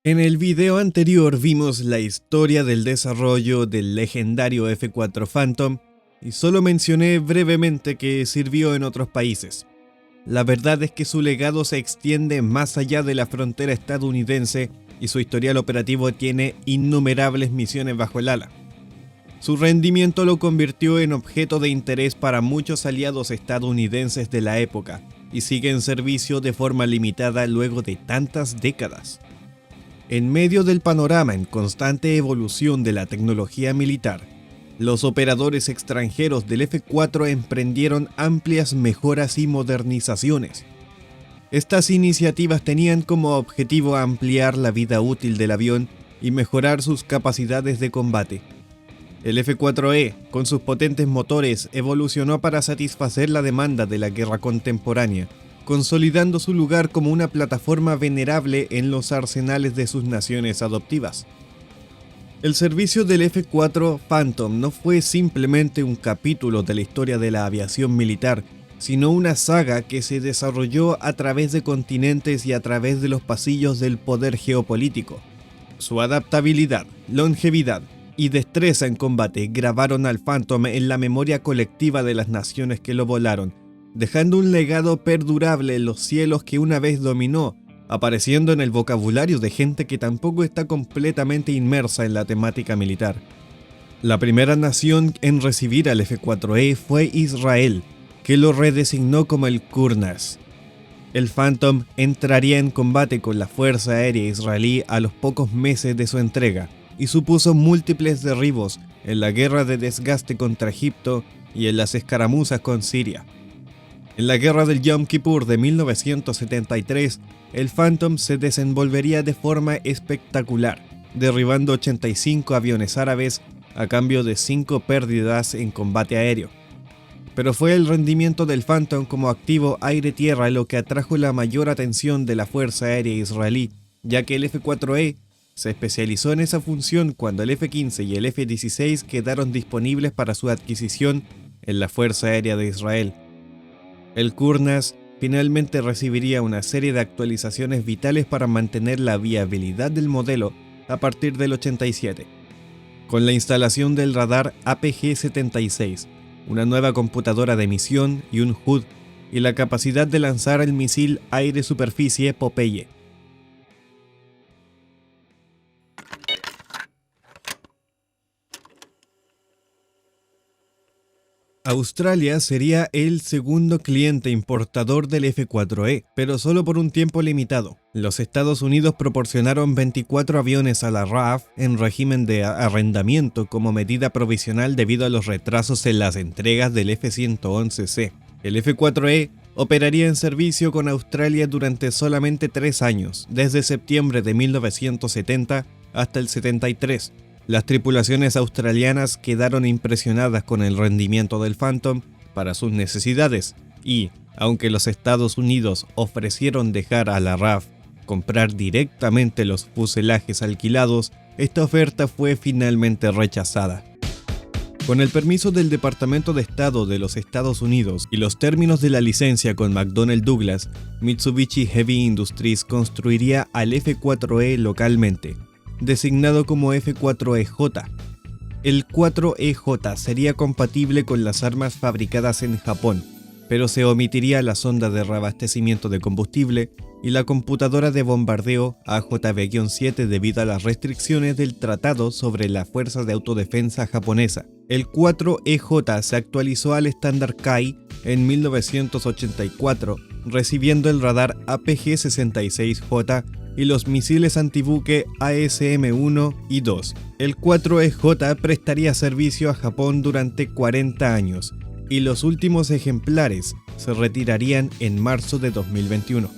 En el video anterior vimos la historia del desarrollo del legendario F-4 Phantom y solo mencioné brevemente que sirvió en otros países. La verdad es que su legado se extiende más allá de la frontera estadounidense y su historial operativo tiene innumerables misiones bajo el ala. Su rendimiento lo convirtió en objeto de interés para muchos aliados estadounidenses de la época y sigue en servicio de forma limitada luego de tantas décadas. En medio del panorama en constante evolución de la tecnología militar, los operadores extranjeros del F-4 emprendieron amplias mejoras y modernizaciones. Estas iniciativas tenían como objetivo ampliar la vida útil del avión y mejorar sus capacidades de combate. El F-4E, con sus potentes motores, evolucionó para satisfacer la demanda de la guerra contemporánea, consolidando su lugar como una plataforma venerable en los arsenales de sus naciones adoptivas. El servicio del F-4 Phantom no fue simplemente un capítulo de la historia de la aviación militar, sino una saga que se desarrolló a través de continentes y a través de los pasillos del poder geopolítico. Su adaptabilidad, longevidad y destreza en combate grabaron al Phantom en la memoria colectiva de las naciones que lo volaron, dejando un legado perdurable en los cielos que una vez dominó, apareciendo en el vocabulario de gente que tampoco está completamente inmersa en la temática militar. La primera nación en recibir al F-4E fue Israel, que lo redesignó como el Qurnas. El Phantom entraría en combate con la Fuerza Aérea Israelí a los pocos meses de su entrega y supuso múltiples derribos en la guerra de desgaste contra Egipto y en las escaramuzas con Siria. En la guerra del Yom Kippur de 1973, el Phantom se desenvolvería de forma espectacular, derribando 85 aviones árabes a cambio de 5 pérdidas en combate aéreo. Pero fue el rendimiento del Phantom como activo aire-tierra lo que atrajo la mayor atención de la Fuerza Aérea Israelí, ya que el F-4E se especializó en esa función cuando el F-15 y el F-16 quedaron disponibles para su adquisición en la Fuerza Aérea de Israel. El Qurnas finalmente recibiría una serie de actualizaciones vitales para mantener la viabilidad del modelo a partir del 87, con la instalación del radar APG-76, una nueva computadora de misión y un HUD, y la capacidad de lanzar el misil aire-superficie Popeye. Australia sería el segundo cliente importador del F-4E, pero solo por un tiempo limitado. Los Estados Unidos proporcionaron 24 aviones a la RAF en régimen de arrendamiento como medida provisional debido a los retrasos en las entregas del F-111C. El F-4E operaría en servicio con Australia durante solamente 3 años, desde septiembre de 1970 hasta el 73. Las tripulaciones australianas quedaron impresionadas con el rendimiento del Phantom para sus necesidades y, aunque los Estados Unidos ofrecieron dejar a la RAF comprar directamente los fuselajes alquilados, esta oferta fue finalmente rechazada. Con el permiso del Departamento de Estado de los Estados Unidos y los términos de la licencia con McDonnell Douglas, Mitsubishi Heavy Industries construiría al F-4E localmente, designado como F-4EJ. El 4EJ sería compatible con las armas fabricadas en Japón, pero se omitiría la sonda de reabastecimiento de combustible y la computadora de bombardeo AJB-7 debido a las restricciones del Tratado sobre la Fuerza de Autodefensa japonesa. El 4EJ se actualizó al estándar KAI en 1984, recibiendo el radar APG-66J y los misiles antibuque ASM-1 y 2. El 4EJ prestaría servicio a Japón durante 40 años y los últimos ejemplares se retirarían en marzo de 2021.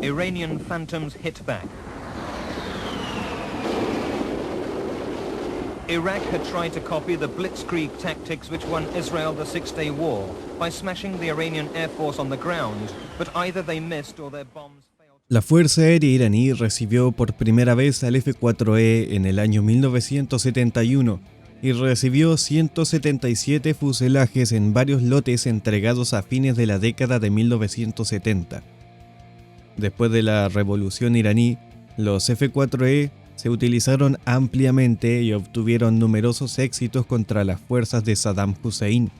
Iranian Phantoms hit back. Iraq had tried to copy the blitzkrieg tactics which won Israel the Six-Day War by smashing the Iranian Air Force on the ground, but either they missed or their bombs failed. La Fuerza Aérea iraní recibió por primera vez al F-4E en el año 1971 y recibió 177 fuselajes en varios lotes entregados a fines de la década de 1970. Después de la revolución iraní, los F-4E se utilizaron ampliamente y obtuvieron numerosos éxitos contra las fuerzas de Saddam Hussein.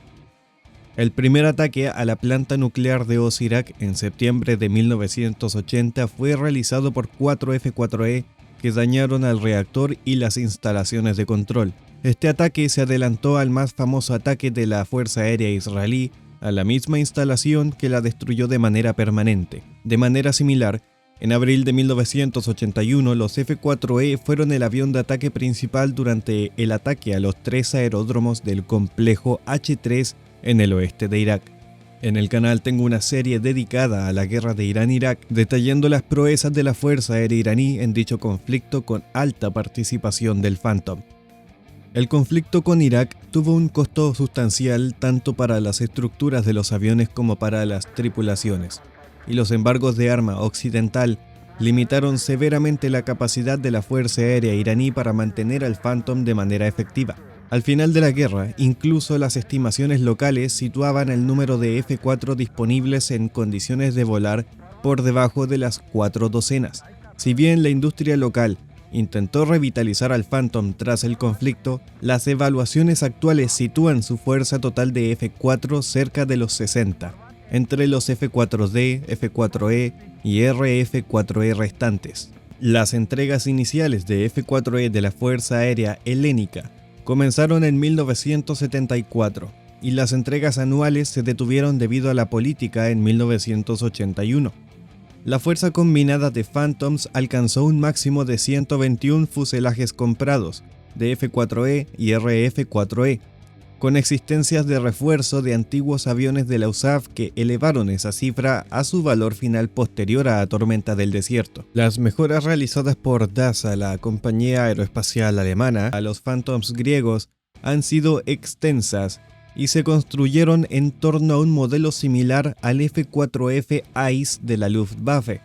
El primer ataque a la planta nuclear de Osirak en septiembre de 1980 fue realizado por 4 F-4E que dañaron al reactor y las instalaciones de control. Este ataque se adelantó al más famoso ataque de la Fuerza Aérea Israelí a la misma instalación que la destruyó de manera permanente. De manera similar, en abril de 1981, los F-4E fueron el avión de ataque principal durante el ataque a los 3 aeródromos del complejo H-3 en el oeste de Irak. En el canal tengo una serie dedicada a la guerra de Irán-Irak, detallando las proezas de la Fuerza Aérea iraní en dicho conflicto con alta participación del Phantom. El conflicto con Irak tuvo un costo sustancial tanto para las estructuras de los aviones como para las tripulaciones, y los embargos de arma occidental limitaron severamente la capacidad de la Fuerza Aérea iraní para mantener al Phantom de manera efectiva. Al final de la guerra, incluso las estimaciones locales situaban el número de F-4 disponibles en condiciones de volar por debajo de las 4 docenas. Si bien la industria local intentó revitalizar al Phantom tras el conflicto, las evaluaciones actuales sitúan su fuerza total de F-4 cerca de los 60, entre los F-4D, F-4E y RF-4E restantes. Las entregas iniciales de F-4E de la Fuerza Aérea Helénica comenzaron en 1974 y las entregas anuales se detuvieron debido a la política en 1981. La fuerza combinada de Phantoms alcanzó un máximo de 121 fuselajes comprados de F-4E y RF-4E, con existencias de refuerzo de antiguos aviones de la USAF que elevaron esa cifra a su valor final posterior a Tormenta del Desierto. Las mejoras realizadas por DASA, la compañía aeroespacial alemana, a los Phantoms griegos han sido extensas y se construyeron en torno a un modelo similar al F-4F ICE de la Luftwaffe.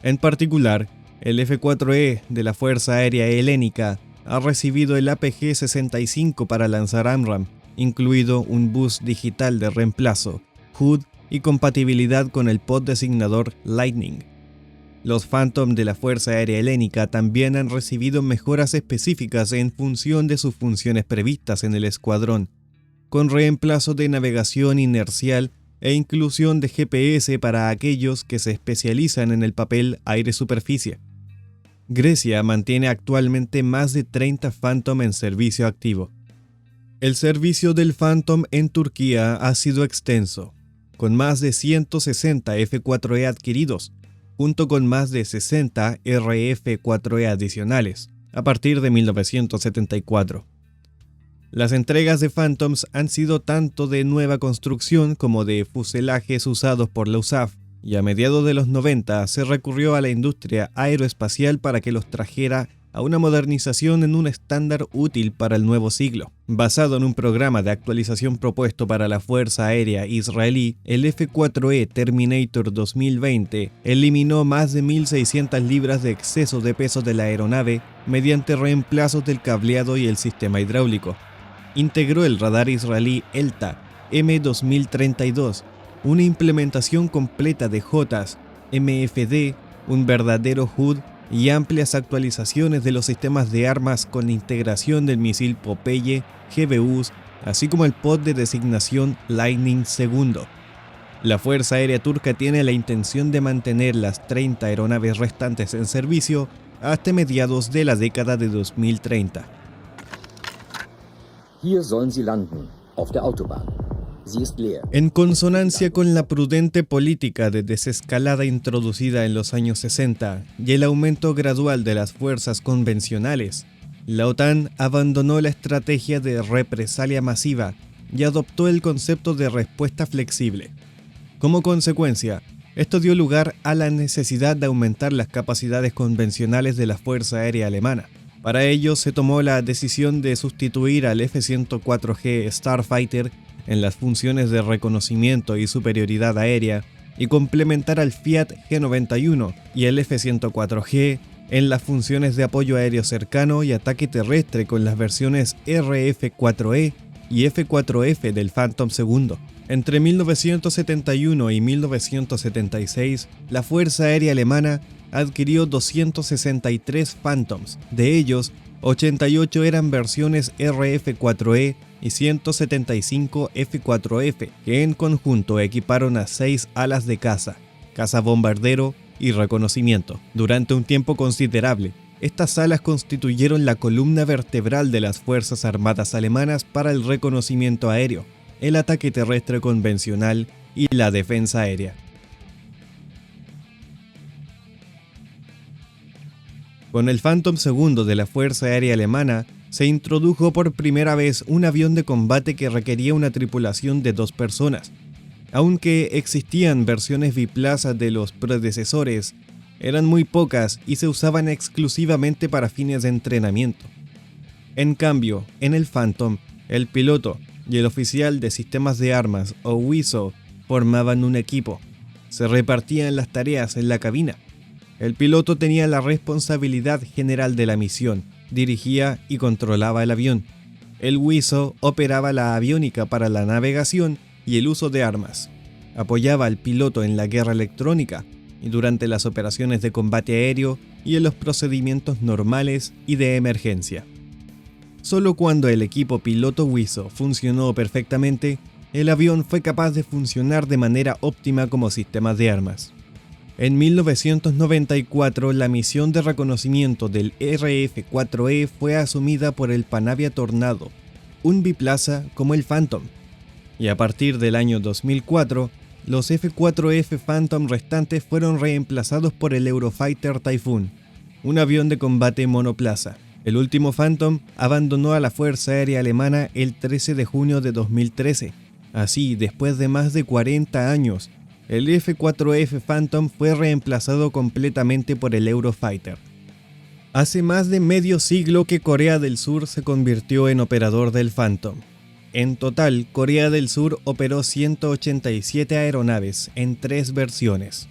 En particular, el F-4E de la Fuerza Aérea Helénica ha recibido el APG-65 para lanzar AMRAAM, incluido un bus digital de reemplazo, HUD y compatibilidad con el pod designador Lightning. Los Phantom de la Fuerza Aérea Helénica también han recibido mejoras específicas en función de sus funciones previstas en el escuadrón, con reemplazo de navegación inercial e inclusión de GPS para aquellos que se especializan en el papel aire-superficie. Grecia mantiene actualmente más de 30 Phantom en servicio activo. El servicio del Phantom en Turquía ha sido extenso, con más de 160 F-4E adquiridos, junto con más de 60 RF-4E adicionales, a partir de 1974. Las entregas de Phantoms han sido tanto de nueva construcción como de fuselajes usados por la USAF, y a mediados de los 90 se recurrió a la industria aeroespacial para que los trajera a una modernización en un estándar útil para el nuevo siglo. Basado en un programa de actualización propuesto para la Fuerza Aérea Israelí, el F-4E Terminator 2020 eliminó más de 1.600 libras de exceso de peso de la aeronave mediante reemplazos del cableado y el sistema hidráulico. Integró el radar israelí ELTA M2032, una implementación completa de JOTAS, MFD, un verdadero HUD y amplias actualizaciones de los sistemas de armas con integración del misil Popeye, GBUs, así como el pod de designación Lightning II. La Fuerza Aérea Turca tiene la intención de mantener las 30 aeronaves restantes en servicio hasta mediados de la década de 2030. Hier sollen sie landen, auf der Autobahn. Sie ist leer. En consonancia con la prudente política de desescalada introducida en los años 60 y el aumento gradual de las fuerzas convencionales, la OTAN abandonó la estrategia de represalia masiva y adoptó el concepto de respuesta flexible. Como consecuencia, esto dio lugar a la necesidad de aumentar las capacidades convencionales de la Fuerza Aérea Alemana. Para ello se tomó la decisión de sustituir al F-104G Starfighter en las funciones de reconocimiento y superioridad aérea y complementar al Fiat G91 y el F-104G en las funciones de apoyo aéreo cercano y ataque terrestre con las versiones RF-4E y F-4F del Phantom II. Entre 1971 y 1976, la Fuerza Aérea Alemana adquirió 263 Phantoms. De ellos, 88 eran versiones RF-4E y 175 F-4F, que en conjunto equiparon a 6 alas de caza bombardero y reconocimiento. Durante un tiempo considerable, estas alas constituyeron la columna vertebral de las Fuerzas Armadas alemanas para el reconocimiento aéreo, el ataque terrestre convencional y la defensa aérea. Con el Phantom II de la Fuerza Aérea Alemana, se introdujo por primera vez un avión de combate que requería una tripulación de 2 personas. Aunque existían versiones biplaza de los predecesores, eran muy pocas y se usaban exclusivamente para fines de entrenamiento. En cambio, en el Phantom, el piloto y el oficial de sistemas de armas, o WISO, formaban un equipo. Se repartían las tareas en la cabina. El piloto tenía la responsabilidad general de la misión, dirigía y controlaba el avión. El WISO operaba la aviónica para la navegación y el uso de armas. Apoyaba al piloto en la guerra electrónica y durante las operaciones de combate aéreo y en los procedimientos normales y de emergencia. Solo cuando el equipo piloto WISO funcionó perfectamente, el avión fue capaz de funcionar de manera óptima como sistema de armas. En 1994, la misión de reconocimiento del RF-4E fue asumida por el Panavia Tornado, un biplaza como el Phantom. Y a partir del año 2004, los F-4F Phantom restantes fueron reemplazados por el Eurofighter Typhoon, un avión de combate monoplaza. El último Phantom abandonó a la Fuerza Aérea Alemana el 13 de junio de 2013. Así, después de más de 40 años, el F-4F Phantom fue reemplazado completamente por el Eurofighter. Hace más de medio siglo que Corea del Sur se convirtió en operador del Phantom. En total, Corea del Sur operó 187 aeronaves en 3 versiones.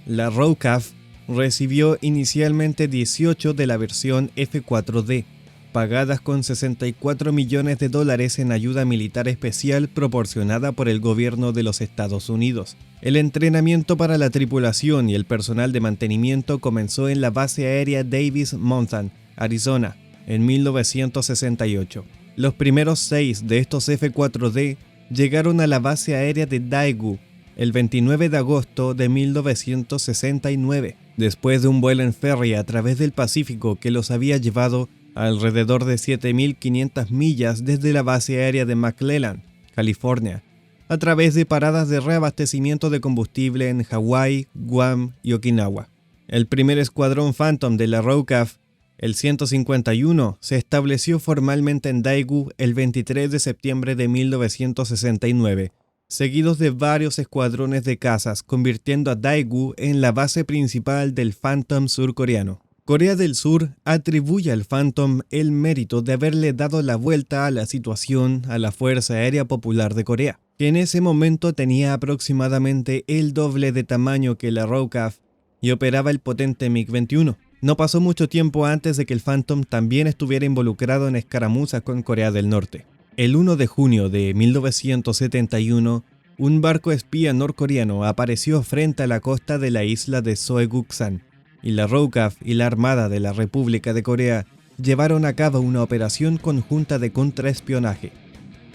La ROCAF recibió inicialmente 18 de la versión F-4D, pagadas con $64 millones en ayuda militar especial proporcionada por el gobierno de los Estados Unidos. El entrenamiento para la tripulación y el personal de mantenimiento comenzó en la base aérea Davis Monthan, Arizona, en 1968. Los primeros 6 de estos F-4D llegaron a la base aérea de Daegu el 29 de agosto de 1969, después de un vuelo en ferry a través del Pacífico que los había llevado a alrededor de 7.500 millas desde la base aérea de McClellan, California, a través de paradas de reabastecimiento de combustible en Hawái, Guam y Okinawa. El primer escuadrón Phantom de la ROCAF, el 151, se estableció formalmente en Daegu el 23 de septiembre de 1969, seguidos de varios escuadrones de cazas, convirtiendo a Daegu en la base principal del Phantom surcoreano. Corea del Sur atribuye al Phantom el mérito de haberle dado la vuelta a la situación a la Fuerza Aérea Popular de Corea, que en ese momento tenía aproximadamente el doble de tamaño que la ROCAF y operaba el potente MiG-21. No pasó mucho tiempo antes de que el Phantom también estuviera involucrado en escaramuzas con Corea del Norte. El 1 de junio de 1971, un barco espía norcoreano apareció frente a la costa de la isla de Soeguksan, y la ROCAF y la Armada de la República de Corea llevaron a cabo una operación conjunta de contraespionaje.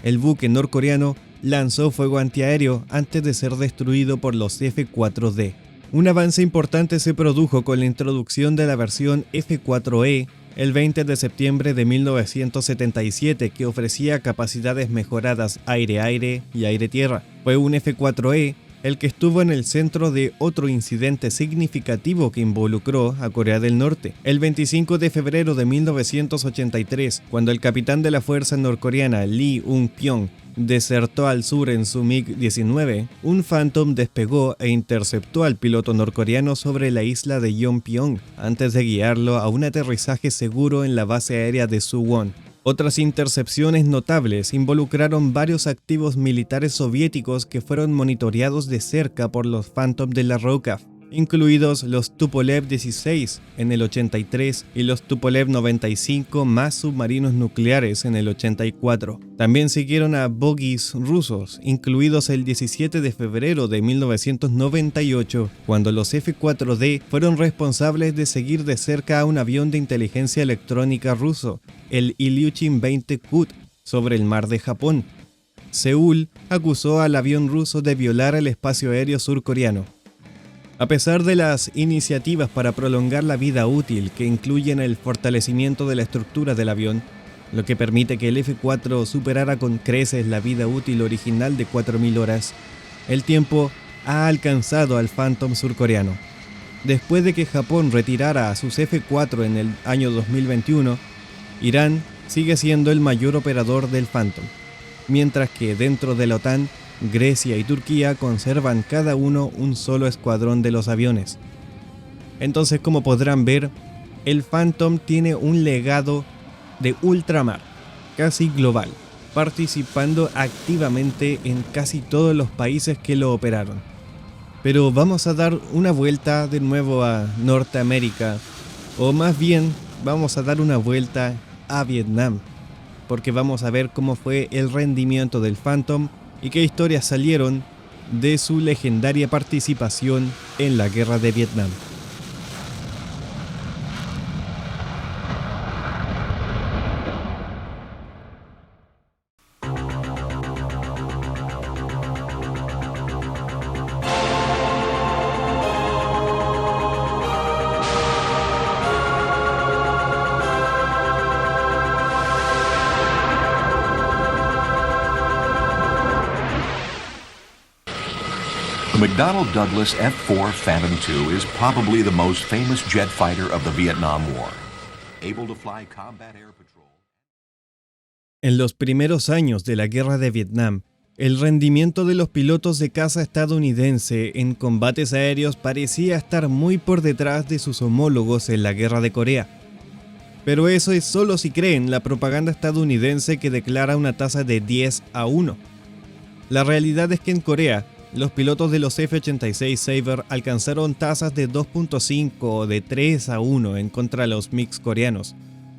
El buque norcoreano lanzó fuego antiaéreo antes de ser destruido por los F-4D. Un avance importante se produjo con la introducción de la versión F-4E el 20 de septiembre de 1977, que ofrecía capacidades mejoradas aire-aire y aire-tierra. Fue un F-4E el que estuvo en el centro de otro incidente significativo que involucró a Corea del Norte. El 25 de febrero de 1983, cuando el capitán de la fuerza norcoreana Lee Un-pyong desertó al sur en su MiG-19, un Phantom despegó e interceptó al piloto norcoreano sobre la isla de Yeonpyeong antes de guiarlo a un aterrizaje seguro en la base aérea de Suwon. Otras intercepciones notables involucraron varios activos militares soviéticos que fueron monitoreados de cerca por los Phantom de la ROCAF. incluidos los Tupolev 16 en el 83 y los Tupolev 95 más submarinos nucleares en el 84. También siguieron a bogies rusos, incluidos el 17 de febrero de 1998, cuando los F-4D fueron responsables de seguir de cerca a un avión de inteligencia electrónica ruso, el Ilyushin 20 Kut, sobre el mar de Japón. Seúl acusó al avión ruso de violar el espacio aéreo surcoreano. A pesar de las iniciativas para prolongar la vida útil que incluyen el fortalecimiento de la estructura del avión, lo que permite que el F-4 superara con creces la vida útil original de 4.000 horas, el tiempo ha alcanzado al Phantom surcoreano. Después de que Japón retirara a sus F-4 en el año 2021, Irán sigue siendo el mayor operador del Phantom, mientras que dentro de la OTAN, Grecia y Turquía conservan cada uno un solo escuadrón de los aviones. Entonces, como podrán ver, el Phantom tiene un legado de ultramar, casi global, participando activamente en casi todos los países que lo operaron. Pero vamos a dar una vuelta de nuevo a Norteamérica, o más bien vamos a dar una vuelta a Vietnam, porque vamos a ver cómo fue el rendimiento del Phantom y qué historias salieron de su legendaria participación en la Guerra de Vietnam. The McDonnell Douglas F-4 Phantom II is probably the most famous jet fighter of the Vietnam War, able to fly combat air patrol. En los primeros años de la Guerra de Vietnam, el rendimiento de los pilotos de caza estadounidense en combates aéreos parecía estar muy por detrás de sus homólogos en la Guerra de Corea. Pero eso es solo si creen la propaganda estadounidense que declara una tasa de 10-1. La realidad es que en Corea, los pilotos de los F-86 Sabre alcanzaron tasas de 2.5 o de 3-1 en contra de los MiGs coreanos.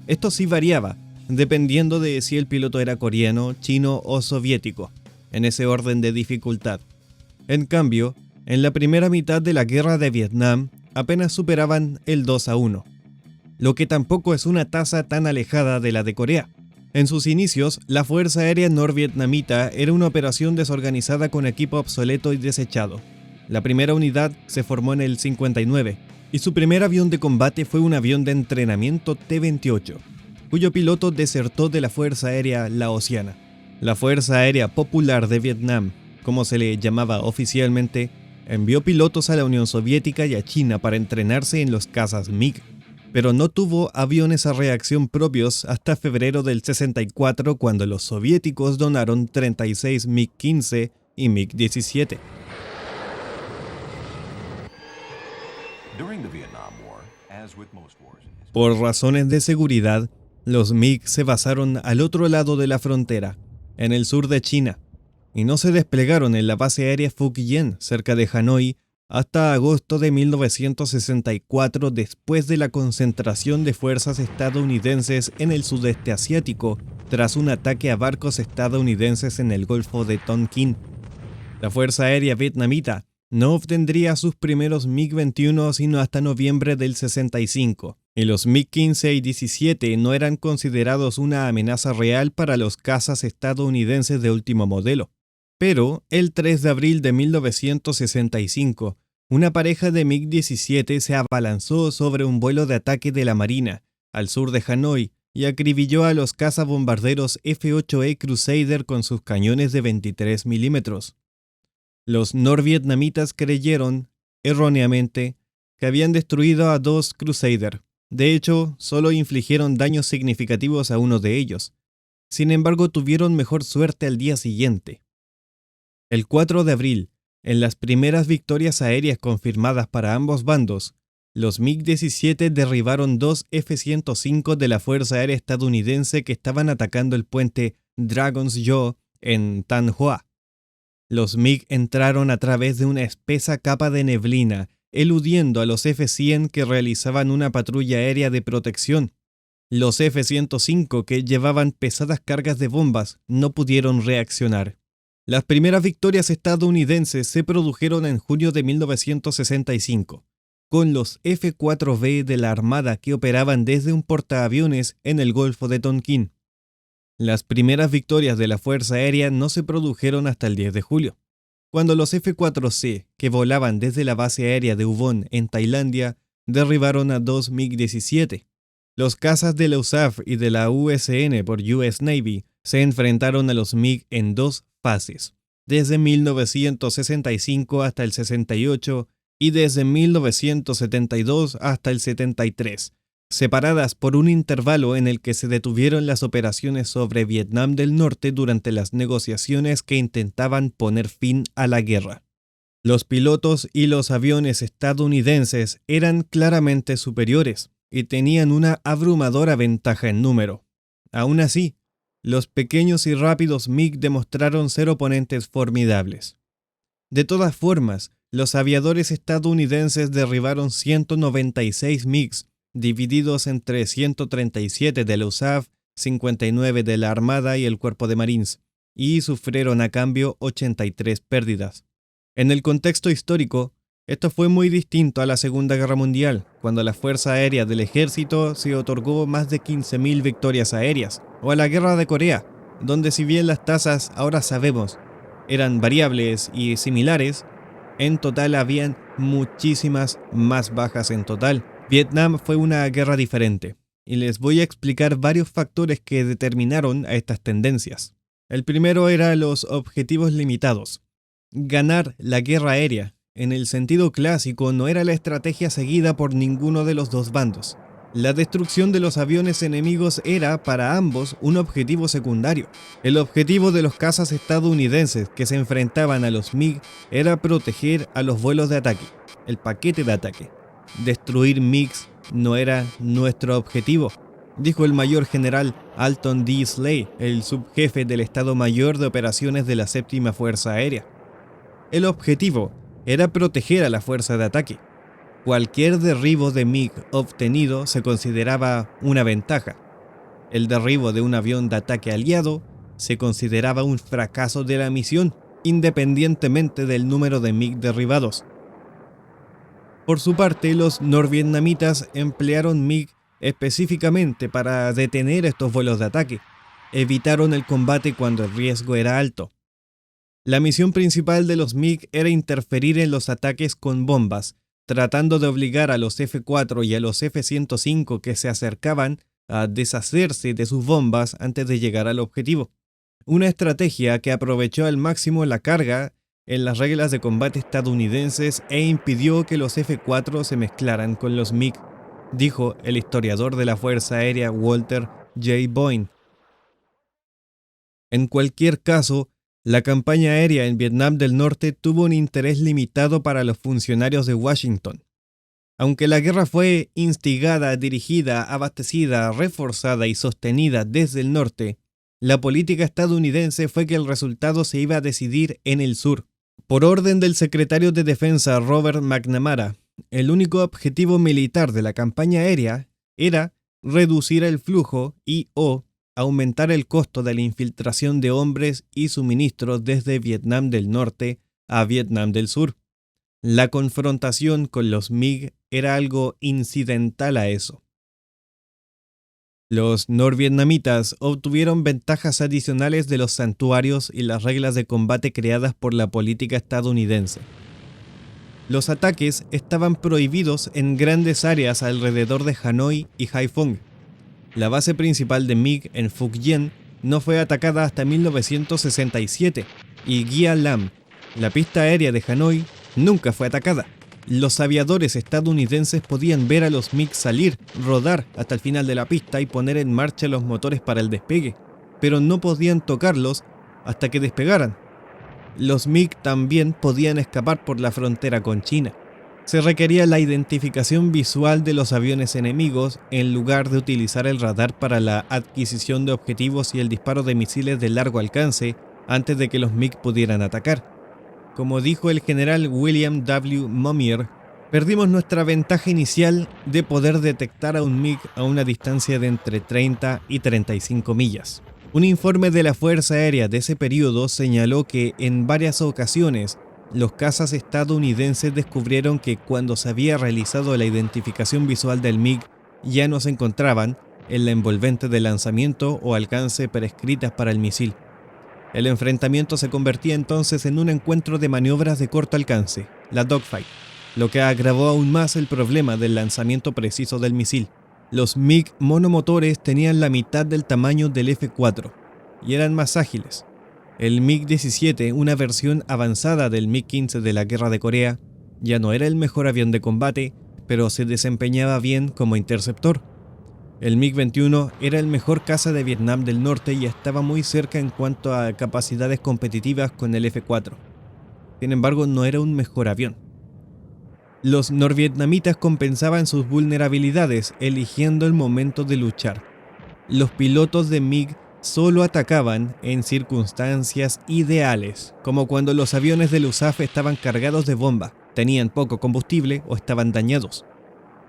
Esto sí variaba, dependiendo de si el piloto era coreano, chino o soviético, en ese orden de dificultad. En cambio, en la primera mitad de la Guerra de Vietnam, apenas superaban el 2-1, lo que tampoco es una tasa tan alejada de la de Corea. En sus inicios, la Fuerza Aérea Norvietnamita era una operación desorganizada con equipo obsoleto y desechado. La primera unidad se formó en el 59, y su primer avión de combate fue un avión de entrenamiento T-28, cuyo piloto desertó de la Fuerza Aérea Laosiana. La Fuerza Aérea Popular de Vietnam, como se le llamaba oficialmente, envió pilotos a la Unión Soviética y a China para entrenarse en los cazas MiG, pero no tuvo aviones a reacción propios hasta febrero del 64, cuando los soviéticos donaron 36 MiG-15 y MiG-17. Por razones de seguridad, los MiG se basaron al otro lado de la frontera, en el sur de China, y no se desplegaron en la base aérea Fujian, cerca de Hanoi, hasta agosto de 1964, después de la concentración de fuerzas estadounidenses en el sudeste asiático, tras un ataque a barcos estadounidenses en el Golfo de Tonkin. La Fuerza Aérea Vietnamita no obtendría sus primeros MiG-21 sino hasta noviembre del 65, y los MiG-15 y 17 no eran considerados una amenaza real para los cazas estadounidenses de último modelo. Pero el 3 de abril de 1965, una pareja de MiG-17 se abalanzó sobre un vuelo de ataque de la Marina, al sur de Hanoi, y acribilló a los cazabombarderos F-8E Crusader con sus cañones de 23 milímetros. Los norvietnamitas creyeron, erróneamente, que habían destruido a 2 Crusader. De hecho, solo infligieron daños significativos a uno de ellos. Sin embargo, tuvieron mejor suerte al día siguiente. El 4 de abril, en las primeras victorias aéreas confirmadas para ambos bandos, los MiG-17 derribaron 2 F-105 de la Fuerza Aérea estadounidense que estaban atacando el puente Dragon's Jaw en Tan Hoa. Los MiG entraron a través de una espesa capa de neblina eludiendo a los F-100 que realizaban una patrulla aérea de protección. Los F-105 que llevaban pesadas cargas de bombas no pudieron reaccionar. Las primeras victorias estadounidenses se produjeron en junio de 1965, con los F-4B de la Armada que operaban desde un portaaviones en el Golfo de Tonkin. Las primeras victorias de la Fuerza Aérea no se produjeron hasta el 10 de julio, cuando los F-4C, que volaban desde la base aérea de Ubon en Tailandia, derribaron a 2 MiG-17. Los cazas de la USAF y de la USN por US Navy se enfrentaron a los MiG en dos fases, desde 1965 hasta el 68 y desde 1972 hasta el 73, separadas por un intervalo en el que se detuvieron las operaciones sobre Vietnam del Norte durante las negociaciones que intentaban poner fin a la guerra. Los pilotos y los aviones estadounidenses eran claramente superiores y tenían una abrumadora ventaja en número. Aún así, los pequeños y rápidos MiG demostraron ser oponentes formidables. De todas formas, los aviadores estadounidenses derribaron 196 MiGs, divididos entre 137 de la USAF, 59 de la Armada y el Cuerpo de Marines, y sufrieron a cambio 83 pérdidas. En el contexto histórico, esto fue muy distinto a la Segunda Guerra Mundial, cuando a la Fuerza Aérea del Ejército se otorgó más de 15.000 victorias aéreas, o a la Guerra de Corea, donde si bien las tasas, ahora sabemos, eran variables y similares, en total habían muchísimas más bajas en total. Vietnam fue una guerra diferente, y les voy a explicar varios factores que determinaron a estas tendencias. El primero era los objetivos limitados. Ganar la guerra aérea, en el sentido clásico, no era la estrategia seguida por ninguno de los dos bandos. La destrucción de los aviones enemigos era, para ambos, un objetivo secundario. El objetivo de los cazas estadounidenses que se enfrentaban a los MiG era proteger a los vuelos de ataque, el paquete de ataque. Destruir MiGs no era nuestro objetivo, dijo el mayor general Alton D. Slay, el subjefe del Estado Mayor de Operaciones de la Séptima Fuerza Aérea. El objetivo era proteger a la fuerza de ataque. Cualquier derribo de MiG obtenido se consideraba una ventaja. El derribo de un avión de ataque aliado se consideraba un fracaso de la misión, independientemente del número de MiG derribados. Por su parte, los norvietnamitas emplearon MiG específicamente para detener estos vuelos de ataque. Evitaron el combate cuando el riesgo era alto. La misión principal de los MiG era interferir en los ataques con bombas, tratando de obligar a los F-4 y a los F-105 que se acercaban a deshacerse de sus bombas antes de llegar al objetivo. Una estrategia que aprovechó al máximo la carga en las reglas de combate estadounidenses e impidió que los F-4 se mezclaran con los MiG, dijo el historiador de la Fuerza Aérea Walter J. Boyne. En cualquier caso, la campaña aérea en Vietnam del Norte tuvo un interés limitado para los funcionarios de Washington. Aunque la guerra fue instigada, dirigida, abastecida, reforzada y sostenida desde el norte, la política estadounidense fue que el resultado se iba a decidir en el sur. Por orden del secretario de Defensa Robert McNamara, el único objetivo militar de la campaña aérea era reducir el flujo y/o aumentar el costo de la infiltración de hombres y suministros desde Vietnam del Norte a Vietnam del Sur. La confrontación con los MiG era algo incidental a eso. Los norvietnamitas obtuvieron ventajas adicionales de los santuarios y las reglas de combate creadas por la política estadounidense. Los ataques estaban prohibidos en grandes áreas alrededor de Hanoi y Haiphong. La base principal de MiG en Phuc Dien no fue atacada hasta 1967 y Gia Lam, la pista aérea de Hanoi, nunca fue atacada. Los aviadores estadounidenses podían ver a los MiG salir, rodar hasta el final de la pista y poner en marcha los motores para el despegue, pero no podían tocarlos hasta que despegaran. Los MiG también podían escapar por la frontera con China. Se requería la identificación visual de los aviones enemigos en lugar de utilizar el radar para la adquisición de objetivos y el disparo de misiles de largo alcance antes de que los MiG pudieran atacar. Como dijo el general William W. Mummier, Perdimos nuestra ventaja inicial de poder detectar a un MiG a una distancia de entre 30 y 35 millas. Un informe de la Fuerza Aérea de ese periodo señaló que en varias ocasiones los cazas estadounidenses descubrieron que cuando se había realizado la identificación visual del MiG ya no se encontraban en la envolvente de lanzamiento o alcance prescritas para el misil. El enfrentamiento se convertía entonces en un encuentro de maniobras de corto alcance, la dogfight, lo que agravó aún más el problema del lanzamiento preciso del misil. Los MiG monomotores tenían la mitad del tamaño del F-4 y eran más ágiles. El MiG-17, una versión avanzada del MiG-15 de la Guerra de Corea, ya no era el mejor avión de combate, pero se desempeñaba bien como interceptor. El MiG-21 era el mejor caza de Vietnam del Norte y estaba muy cerca en cuanto a capacidades competitivas con el F-4. Sin embargo, no era un mejor avión. Los norvietnamitas compensaban sus vulnerabilidades eligiendo el momento de luchar. Los pilotos de MiG solo atacaban en circunstancias ideales, como cuando los aviones del USAF estaban cargados de bomba, tenían poco combustible o estaban dañados.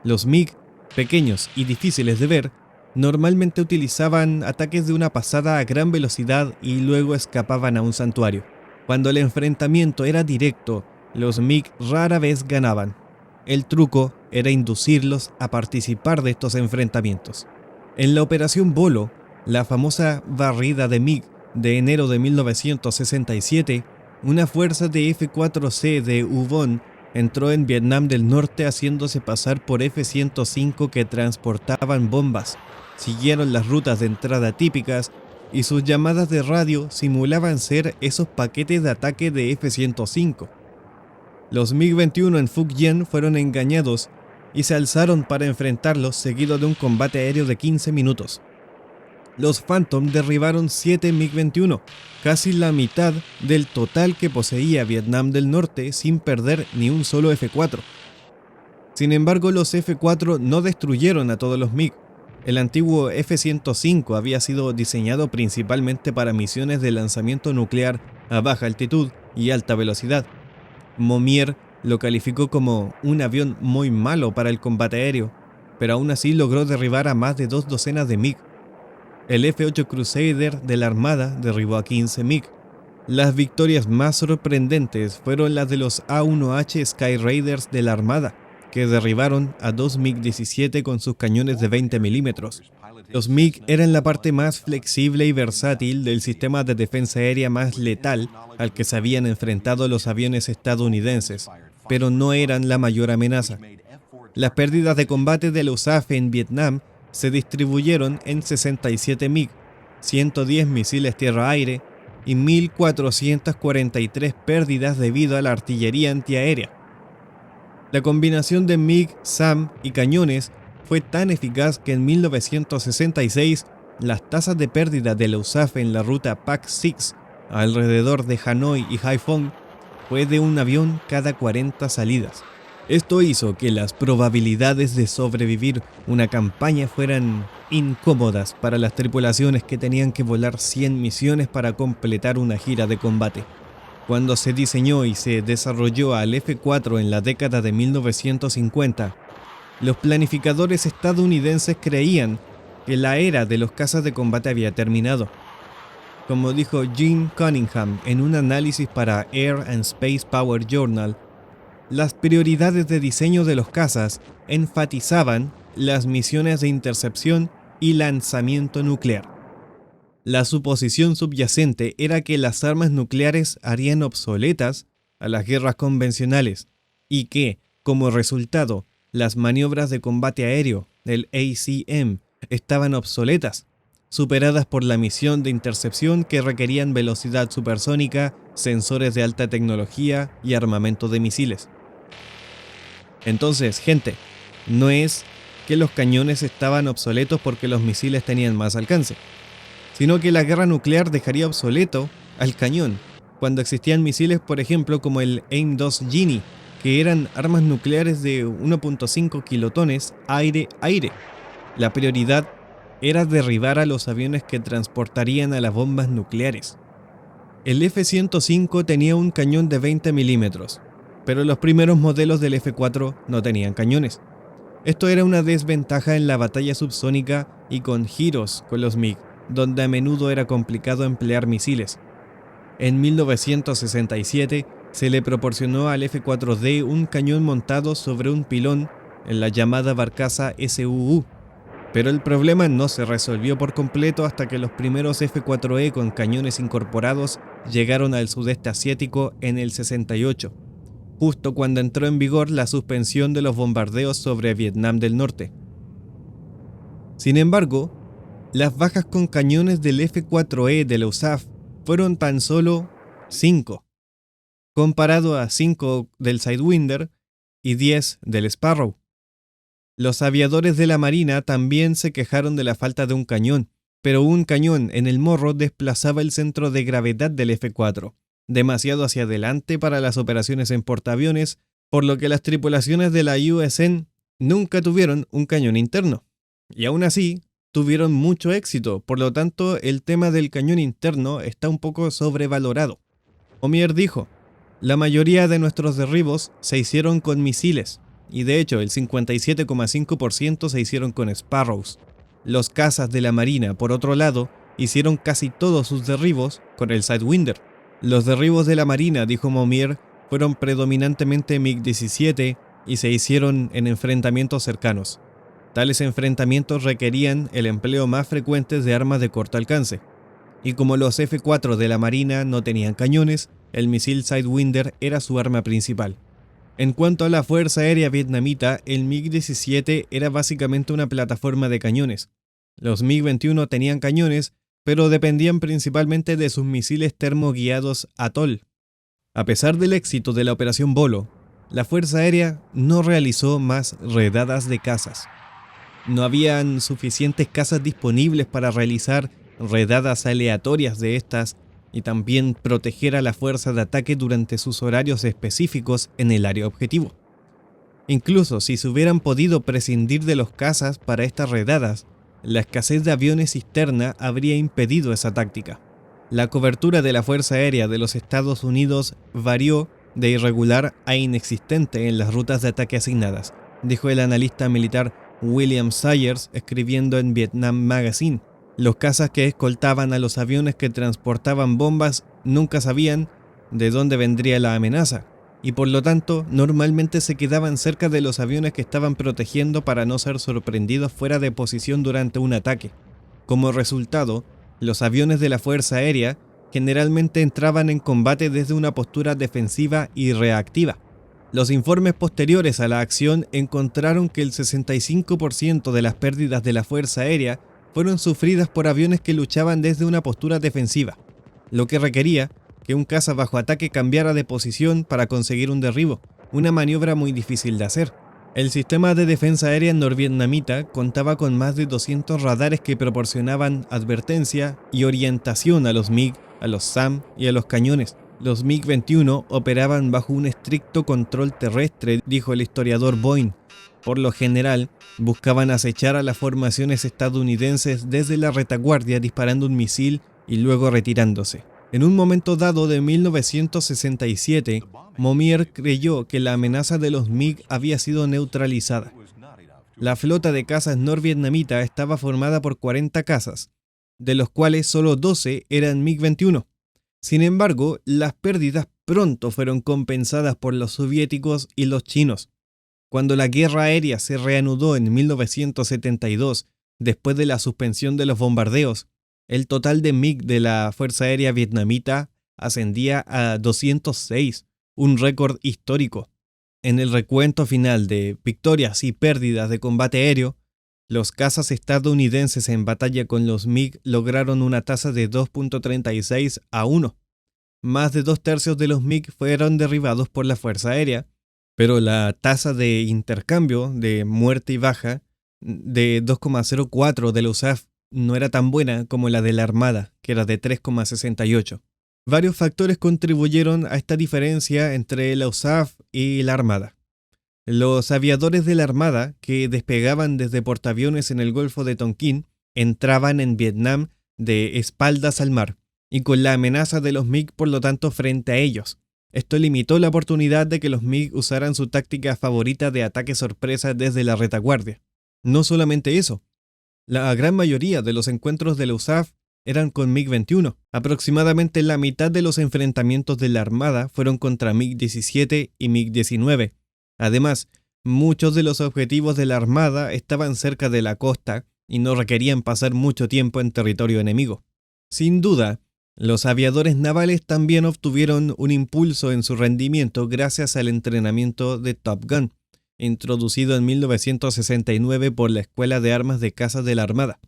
Los MiG, pequeños y difíciles de ver, normalmente utilizaban ataques de una pasada a gran velocidad y luego escapaban a un santuario. Cuando el enfrentamiento era directo, los MiG rara vez ganaban. El truco era inducirlos a participar de estos enfrentamientos. En la Operación Bolo, la famosa barrida de MiG de enero de 1967, una fuerza de F-4C de U-Boon entró en Vietnam del Norte haciéndose pasar por F-105 que transportaban bombas. Siguieron las rutas de entrada típicas y sus llamadas de radio simulaban ser esos paquetes de ataque de F-105. Los MiG-21 en Phuc Dien fueron engañados y se alzaron para enfrentarlos seguido de un combate aéreo de 15 minutos. Los Phantom derribaron 7 MiG-21, casi la mitad del total que poseía Vietnam del Norte sin perder ni un solo F-4. Sin embargo, los F-4 no destruyeron a todos los MiG. El antiguo F-105 había sido diseñado principalmente para misiones de lanzamiento nuclear a baja altitud y alta velocidad. Momier lo calificó como un avión muy malo para el combate aéreo, pero aún así logró derribar a más de 2 docenas de MiG. El F-8 Crusader de la Armada derribó a 15 MiG. Las victorias más sorprendentes fueron las de los A-1H Sky Raiders de la Armada, que derribaron a 2 MiG-17 con sus cañones de 20 milímetros. Los MiG eran la parte más flexible y versátil del sistema de defensa aérea más letal al que se habían enfrentado los aviones estadounidenses, pero no eran la mayor amenaza. Las pérdidas de combate de la USAF en Vietnam se distribuyeron en 67 MiG, 110 misiles tierra-aire y 1.443 pérdidas debido a la artillería antiaérea. La combinación de MiG, SAM y cañones fue tan eficaz que en 1966 las tasas de pérdida de la USAF en la ruta PAC-6 alrededor de Hanoi y Haiphong fue de un avión cada 40 salidas. Esto hizo que las probabilidades de sobrevivir una campaña fueran incómodas para las tripulaciones que tenían que volar 100 misiones para completar una gira de combate. Cuando se diseñó y se desarrolló al F-4 en la década de 1950, los planificadores estadounidenses creían que la era de los cazas de combate había terminado. Como dijo Gene Cunningham en un análisis para Air and Space Power Journal, las prioridades de diseño de los cazas enfatizaban las misiones de intercepción y lanzamiento nuclear. La suposición subyacente era que las armas nucleares harían obsoletas a las guerras convencionales y que, como resultado, las maniobras de combate aéreo, el ACM, estaban obsoletas, superadas por la misión de intercepción que requerían velocidad supersónica, sensores de alta tecnología y armamento de misiles. Entonces, gente, no es que los cañones estaban obsoletos porque los misiles tenían más alcance, sino que la guerra nuclear dejaría obsoleto al cañón, cuando existían misiles, por ejemplo, como el AIM-2 Genie, que eran armas nucleares de 1.5 kilotones aire-aire. La prioridad era derribar a los aviones que transportarían a las bombas nucleares. El F-105 tenía un cañón de 20 milímetros, pero los primeros modelos del F-4 no tenían cañones. Esto era una desventaja en la batalla subsónica y con giros con los MiG, donde a menudo era complicado emplear misiles. En 1967 se le proporcionó al F-4D un cañón montado sobre un pilón en la llamada barcaza SUU, pero el problema no se resolvió por completo hasta que los primeros F-4E con cañones incorporados llegaron al sudeste asiático en el 68, justo cuando entró en vigor la suspensión de los bombardeos sobre Vietnam del Norte. Sin embargo, las bajas con cañones del F-4E de la USAF fueron tan solo 5, comparado a 5 del Sidewinder y 10 del Sparrow. Los aviadores de la Marina también se quejaron de la falta de un cañón, pero un cañón en el morro desplazaba el centro de gravedad del F-4, demasiado hacia adelante para las operaciones en portaaviones, por lo que las tripulaciones de la USN nunca tuvieron un cañón interno. Y aún así, tuvieron mucho éxito, por lo tanto el tema del cañón interno está un poco sobrevalorado. Omier dijo: la mayoría de nuestros derribos se hicieron con misiles, y de hecho el 57,5% se hicieron con Sparrows. Los cazas de la Marina, por otro lado, hicieron casi todos sus derribos con el Sidewinder. Los derribos de la Marina, dijo Momier, fueron predominantemente MiG-17 y se hicieron en enfrentamientos cercanos. Tales enfrentamientos requerían el empleo más frecuente de armas de corto alcance. Y como los F-4 de la Marina no tenían cañones, el misil Sidewinder era su arma principal. En cuanto a la Fuerza Aérea Vietnamita, el MiG-17 era básicamente una plataforma de cañones. Los MiG-21 tenían cañones, pero dependían principalmente de sus misiles termoguiados Atoll. A pesar del éxito de la Operación Bolo, la Fuerza Aérea no realizó más redadas de cazas. No habían suficientes cazas disponibles para realizar redadas aleatorias de estas y también proteger a la fuerza de ataque durante sus horarios específicos en el área objetivo. Incluso si se hubieran podido prescindir de los cazas para estas redadas, la escasez de aviones cisterna habría impedido esa táctica. La cobertura de la Fuerza Aérea de los Estados Unidos varió de irregular a inexistente en las rutas de ataque asignadas, dijo el analista militar William Sayers escribiendo en Vietnam Magazine. Los cazas que escoltaban a los aviones que transportaban bombas nunca sabían de dónde vendría la amenaza, y por lo tanto normalmente se quedaban cerca de los aviones que estaban protegiendo para no ser sorprendidos fuera de posición durante un ataque. Como resultado, los aviones de la Fuerza Aérea generalmente entraban en combate desde una postura defensiva y reactiva. Los informes posteriores a la acción encontraron que el 65% de las pérdidas de la Fuerza Aérea fueron sufridas por aviones que luchaban desde una postura defensiva, lo que requería que un caza bajo ataque cambiara de posición para conseguir un derribo, una maniobra muy difícil de hacer. El sistema de defensa aérea norvietnamita contaba con más de 200 radares que proporcionaban advertencia y orientación a los MiG, a los SAM y a los cañones. Los MiG-21 operaban bajo un estricto control terrestre, dijo el historiador Boyne. Por lo general, buscaban acechar a las formaciones estadounidenses desde la retaguardia disparando un misil y luego retirándose. En un momento dado de 1967, Momier creyó que la amenaza de los MiG había sido neutralizada. La flota de cazas norvietnamita estaba formada por 40 cazas, de los cuales solo 12 eran MiG-21. Sin embargo, las pérdidas pronto fueron compensadas por los soviéticos y los chinos. Cuando la guerra aérea se reanudó en 1972, después de la suspensión de los bombardeos, el total de MiG de la Fuerza Aérea Vietnamita ascendía a 206, un récord histórico. En el recuento final de victorias y pérdidas de combate aéreo, los cazas estadounidenses en batalla con los MiG lograron una tasa de 2.36 a 1. Más de 2/3 de los MiG fueron derribados por la Fuerza Aérea, pero la tasa de intercambio de muerte y baja de 2,04 de la USAF no era tan buena como la de la Armada, que era de 3,68. Varios factores contribuyeron a esta diferencia entre la USAF y la Armada. Los aviadores de la Armada, que despegaban desde portaaviones en el Golfo de Tonkin, entraban en Vietnam de espaldas al mar, y con la amenaza de los MiG por lo tanto frente a ellos. Esto limitó la oportunidad de que los MiG usaran su táctica favorita de ataque sorpresa desde la retaguardia. No solamente eso, la gran mayoría de los encuentros de la USAF eran con MiG-21. Aproximadamente la mitad de los enfrentamientos de la Armada fueron contra MiG-17 y MiG-19. Además, muchos de los objetivos de la Armada estaban cerca de la costa y no requerían pasar mucho tiempo en territorio enemigo. Sin duda, los aviadores navales también obtuvieron un impulso en su rendimiento gracias al entrenamiento de Top Gun, introducido en 1969 por la Escuela de Armas de Caza de la Armada.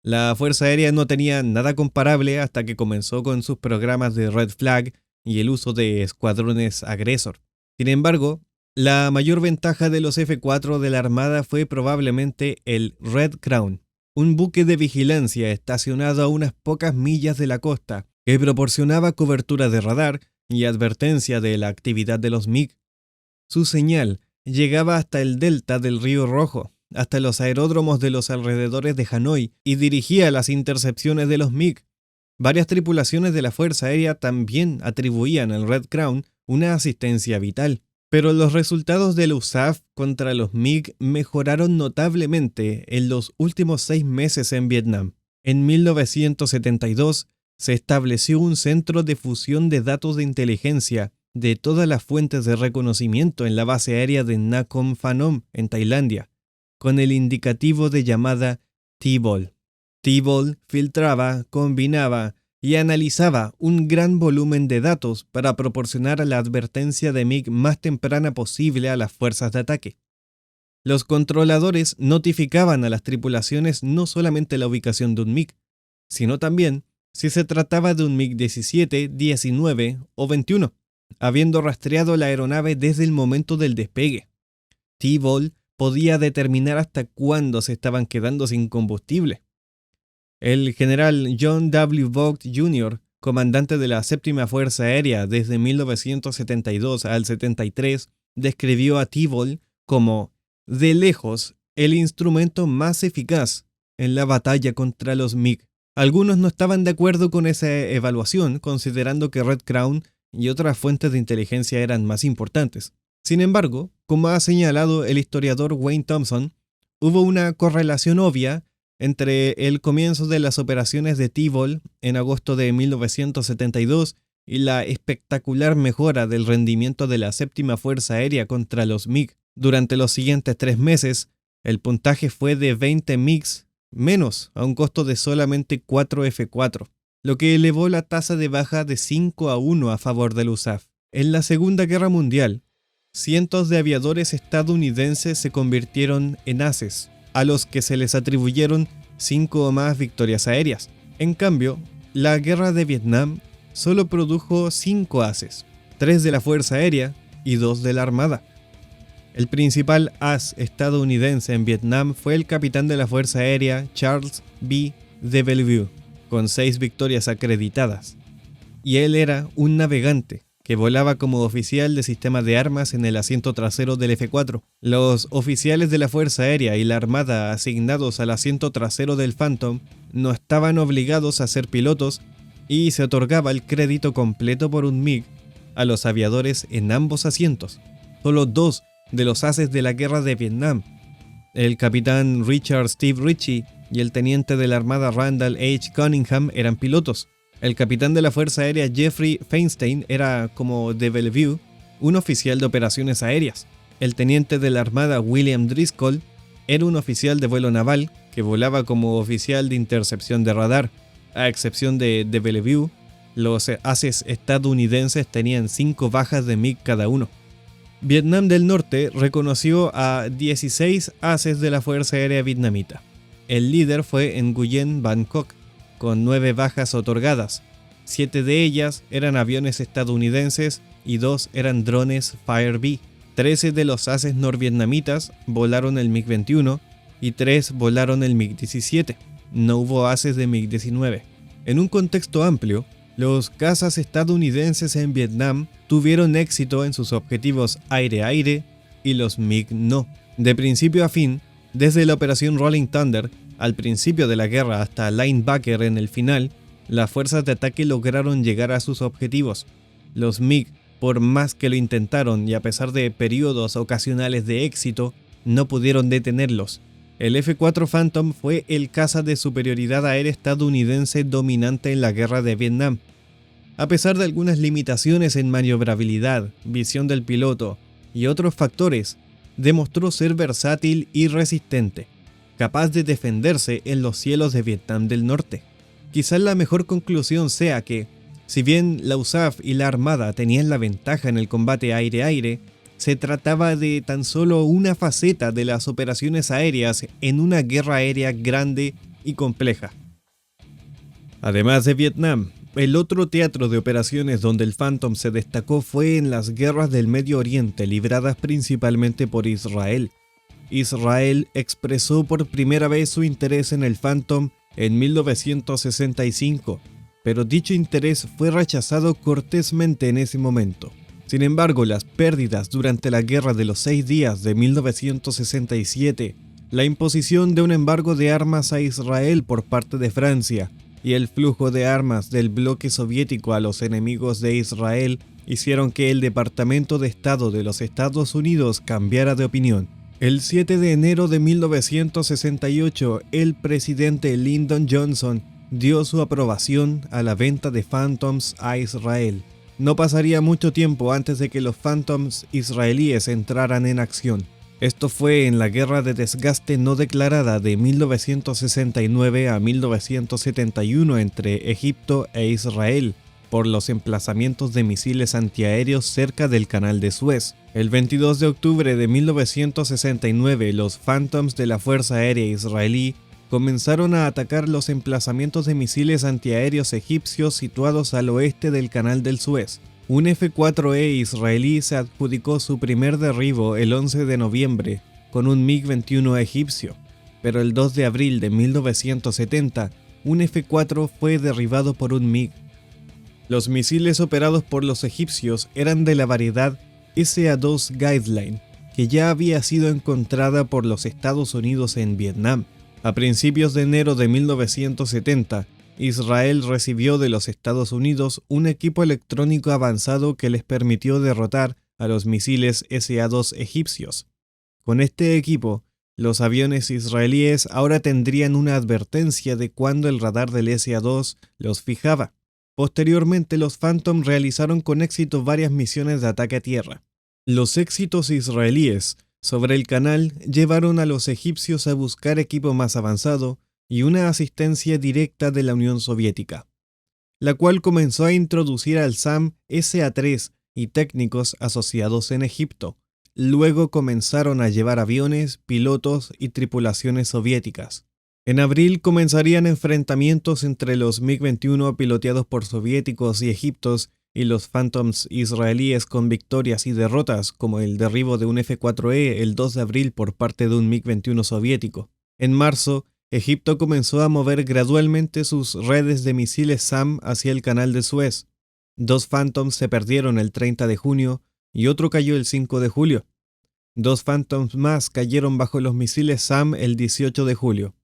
La Fuerza Aérea no tenía nada comparable hasta que comenzó con sus programas de Red Flag y el uso de escuadrones agresor. Sin embargo, la mayor ventaja de los F-4 de la Armada fue probablemente el Red Crown, un buque de vigilancia estacionado a unas pocas millas de la costa que proporcionaba cobertura de radar y advertencia de la actividad de los MiG. Su señal llegaba hasta el delta del Río Rojo, hasta los aeródromos de los alrededores de Hanoi y dirigía las intercepciones de los MiG. Varias tripulaciones de la Fuerza Aérea también atribuían al Red Crown una asistencia vital. Pero los resultados del USAF contra los MiG mejoraron notablemente en los últimos 6 meses en Vietnam. En 1972 se estableció un centro de fusión de datos de inteligencia de todas las fuentes de reconocimiento en la base aérea de Nakhon Phanom, en Tailandia, con el indicativo de llamada TBOL. TBOL filtraba, combinaba y analizaba un gran volumen de datos para proporcionar la advertencia de MiG más temprana posible a las fuerzas de ataque. Los controladores notificaban a las tripulaciones no solamente la ubicación de un MiG, sino también si se trataba de un MiG-17, 19 o 21, habiendo rastreado la aeronave desde el momento del despegue. TBOL podía determinar hasta cuándo se estaban quedando sin combustible. El general John W. Vought Jr., comandante de la Séptima Fuerza Aérea desde 1972 al 73, describió a TBOL como, de lejos, el instrumento más eficaz en la batalla contra los MiG. Algunos no estaban de acuerdo con esa evaluación, considerando que Red Crown y otras fuentes de inteligencia eran más importantes. Sin embargo, como ha señalado el historiador Wayne Thompson, hubo una correlación obvia entre el comienzo de las operaciones de TBOL en agosto de 1972 y la espectacular mejora del rendimiento de la Séptima Fuerza Aérea contra los MiG. Durante los siguientes 3 meses, el puntaje fue de 20 MiGs menos a un costo de solamente 4 F-4, lo que elevó la tasa de baja de 5-1 a favor del USAF. En la Segunda Guerra Mundial, cientos de aviadores estadounidenses se convirtieron en ases, a los que se les atribuyeron 5 o más victorias aéreas. En cambio, la Guerra de Vietnam solo produjo 5 ases, 3 de la Fuerza Aérea y 2 de la Armada. El principal as estadounidense en Vietnam fue el capitán de la Fuerza Aérea Charles B. de Bellevue, con 6 victorias acreditadas. Y él era un navegante que volaba como oficial de sistema de armas en el asiento trasero del F-4. Los oficiales de la Fuerza Aérea y la Armada asignados al asiento trasero del Phantom no estaban obligados a ser pilotos y se otorgaba el crédito completo por un MiG a los aviadores en ambos asientos. Solo 2 de los ases de la Guerra de Vietnam, el capitán Richard Steve Ritchie y el teniente de la Armada Randall H. Cunningham, eran pilotos. El capitán de la Fuerza Aérea Jeffrey Feinstein era, como de Bellevue, un oficial de operaciones aéreas. El teniente de la Armada William Driscoll era un oficial de vuelo naval que volaba como oficial de intercepción de radar. A excepción de Bellevue, los ases estadounidenses tenían 5 bajas de MiG cada uno. Vietnam del Norte reconoció a 16 ases de la Fuerza Aérea vietnamita. El líder fue Nguyen Van Coc, con 9 bajas otorgadas. 7 de ellas eran aviones estadounidenses y 2 eran drones Fire-B. 13 de los ases norvietnamitas volaron el MiG-21 y 3 volaron el MiG-17. No hubo ases de MiG-19. En un contexto amplio, los cazas estadounidenses en Vietnam tuvieron éxito en sus objetivos aire-aire y los MiG no. De principio a fin, desde la operación Rolling Thunder, al principio de la guerra hasta Linebacker en el final, las fuerzas de ataque lograron llegar a sus objetivos. Los MiG Por más que lo intentaron y a pesar de periodos ocasionales de éxito, no pudieron detenerlos. El F-4 Phantom fue el caza de superioridad aérea estadounidense dominante en la guerra de Vietnam. A pesar de algunas limitaciones en maniobrabilidad, visión del piloto y otros factores, demostró ser versátil y resistente, capaz de defenderse en los cielos de Vietnam del Norte. Quizás la mejor conclusión sea que, si bien la USAF y la Armada tenían la ventaja en el combate aire-aire, se trataba de tan solo una faceta de las operaciones aéreas en una guerra aérea grande y compleja. Además de Vietnam, el otro teatro de operaciones donde el Phantom se destacó fue en las guerras del Medio Oriente libradas principalmente por Israel. Israel expresó por primera vez su interés en el Phantom en 1965, pero dicho interés fue rechazado cortésmente en ese momento. Sin embargo, las pérdidas durante la Guerra de los 6 días de 1967, la imposición de un embargo de armas a Israel por parte de Francia y el flujo de armas del bloque soviético a los enemigos de Israel hicieron que el Departamento de Estado de los Estados Unidos cambiara de opinión. El 7 de enero de 1968, el presidente Lyndon Johnson dio su aprobación a la venta de Phantoms a Israel. No pasaría mucho tiempo antes de que los Phantoms israelíes entraran en acción. Esto fue en la Guerra de Desgaste no declarada de 1969 a 1971 entre Egipto e Israel, por los emplazamientos de misiles antiaéreos cerca del Canal de Suez. El 22 de octubre de 1969, los Phantoms de la Fuerza Aérea Israelí comenzaron a atacar los emplazamientos de misiles antiaéreos egipcios situados al oeste del Canal del Suez. Un F-4E israelí se adjudicó su primer derribo el 11 de noviembre con un MiG-21 egipcio, pero el 2 de abril de 1970, un F-4 fue derribado por un MiG. Los misiles operados por los egipcios eran de la variedad SA-2 Guideline, que ya había sido encontrada por los Estados Unidos en Vietnam. A principios de enero de 1970, Israel recibió de los Estados Unidos un equipo electrónico avanzado que les permitió derrotar a los misiles SA-2 egipcios. Con este equipo, los aviones israelíes ahora tendrían una advertencia de cuando el radar del SA-2 los fijaba. Posteriormente, los Phantom realizaron con éxito varias misiones de ataque a tierra. Los éxitos israelíes sobre el canal llevaron a los egipcios a buscar equipo más avanzado y una asistencia directa de la Unión Soviética, la cual comenzó a introducir al SAM SA-3 y técnicos asociados en Egipto. Luego comenzaron a llevar aviones, pilotos y tripulaciones soviéticas. En abril comenzarían enfrentamientos entre los MiG-21 piloteados por soviéticos y egiptos y los Phantoms israelíes con victorias y derrotas, como el derribo de un F-4E el 2 de abril por parte de un MiG-21 soviético. En marzo, Egipto comenzó a mover gradualmente sus redes de misiles SAM hacia el Canal de Suez. 2 Phantoms se perdieron el 30 de junio y otro cayó el 5 de julio. 2 Phantoms más cayeron bajo los misiles SAM el 18 de julio.